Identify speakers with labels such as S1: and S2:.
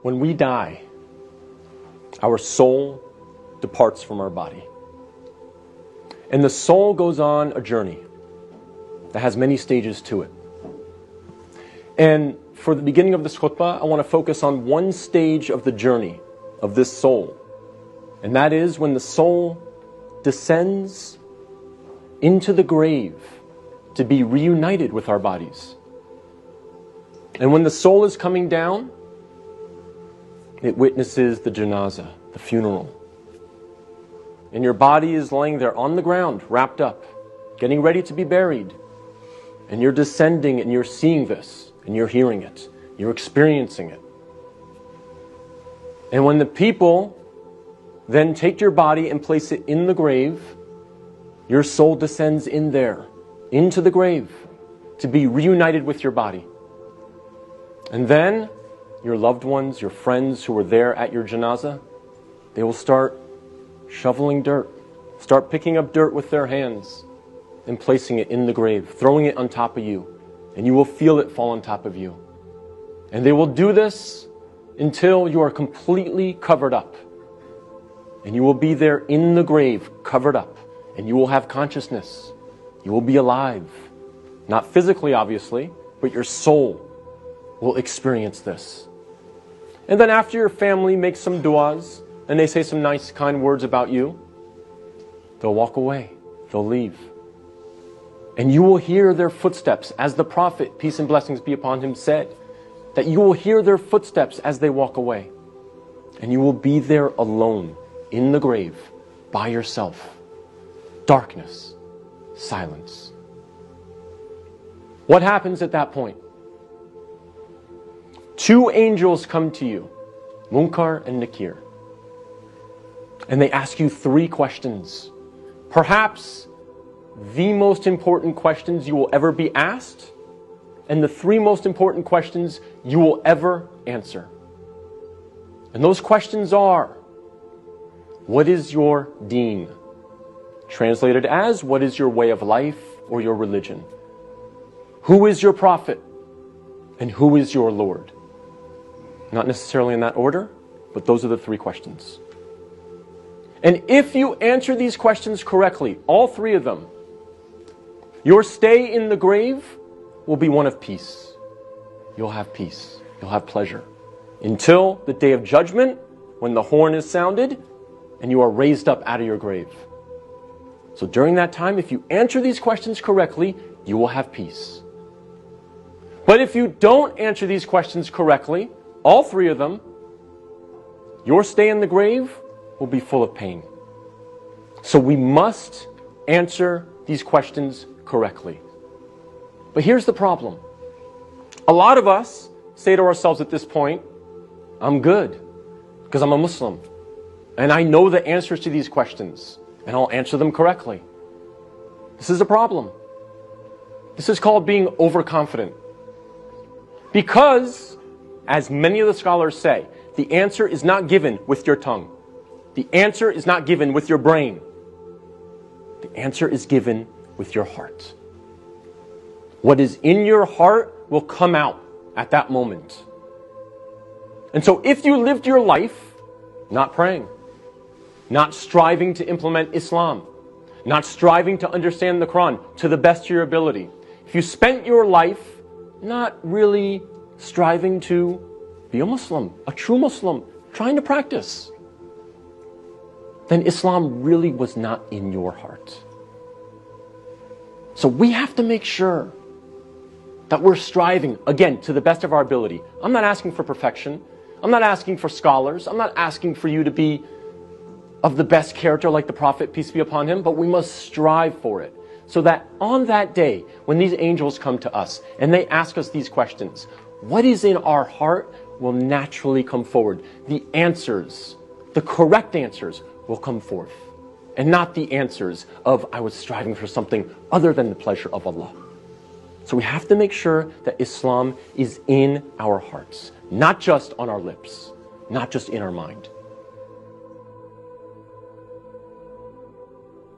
S1: When we die, our soul departs from our body. And the soul goes on a journey that has many stages to it. And for the beginning of this khutbah, I want to focus on one stage of the journey of this soul. And that is when the soul descends into the grave to be reunited with our bodies. And when the soul is coming down, it witnesses the janazah, the funeral. And your body is laying there on the ground, wrapped up, getting ready to be buried. And you're descending and you're seeing this, and you're hearing it, you're experiencing it. And when the people then take your body and place it in the grave, your soul descends in there, into the grave, to be reunited with your body. And then your loved ones, your friends who were there at your janazah, they will start shoveling dirt, start picking up dirt with their hands and placing it in the grave, throwing it on top of you. And you will feel it fall on top of you. And they will do this until you are completely covered up. And you will be there in the grave, covered up. And you will have consciousness. You will be alive. Not physically, obviously, but your soul will experience this. And then after your family makes some du'as, and they say some nice, kind words about you, they'll walk away. They'll leave. And you will hear their footsteps, as the Prophet, peace and blessings be upon him, said, that you will hear their footsteps as they walk away. And you will be there alone, in the grave, by yourself. Darkness, silence. What happens at that point? Two angels come to you, Munkar and Nakir. And they ask you three questions. Perhaps the most important questions you will ever be asked, and the three most important questions you will ever answer. And those questions are, what is your deen? Translated as, what is your way of life or your religion? Who is your prophet? And who is your Lord? Not necessarily in that order, but those are the three questions. And if you answer these questions correctly, all three of them, your stay in the grave will be one of peace. You'll have peace. You'll have pleasure. Until the day of judgment, when the horn is sounded, and you are raised up out of your grave. So during that time, if you answer these questions correctly, you will have peace. But if you don't answer these questions correctly, all three of them, your stay in the grave will be full of pain. So we must answer these questions correctly. But here's the problem. A lot of us say to ourselves at this point, I'm good because I'm a Muslim and I know the answers to these questions and I'll answer them correctly. This is a problem. This is called being overconfident. Because, as many of the scholars say, the answer is not given with your tongue. The answer is not given with your brain. The answer is given with your heart. What is in your heart will come out at that moment. And so if you lived your life not praying, not striving to implement Islam, not striving to understand the Quran to the best of your ability, if you spent your life not really striving to be a Muslim, a true Muslim, trying to practice, then Islam really was not in your heart. So we have to make sure that we're striving, again, to the best of our ability. I'm not asking for perfection. I'm not asking for scholars. I'm not asking for you to be of the best character like the Prophet, peace be upon him, but we must strive for it. So that on that day, when these angels come to us and they ask us these questions, what is in our heart will naturally come forward. The answers, the correct answers, will come forth. And not the answers of, I was striving for something other than the pleasure of Allah. So we have to make sure that Islam is in our hearts, not just on our lips, not just in our mind.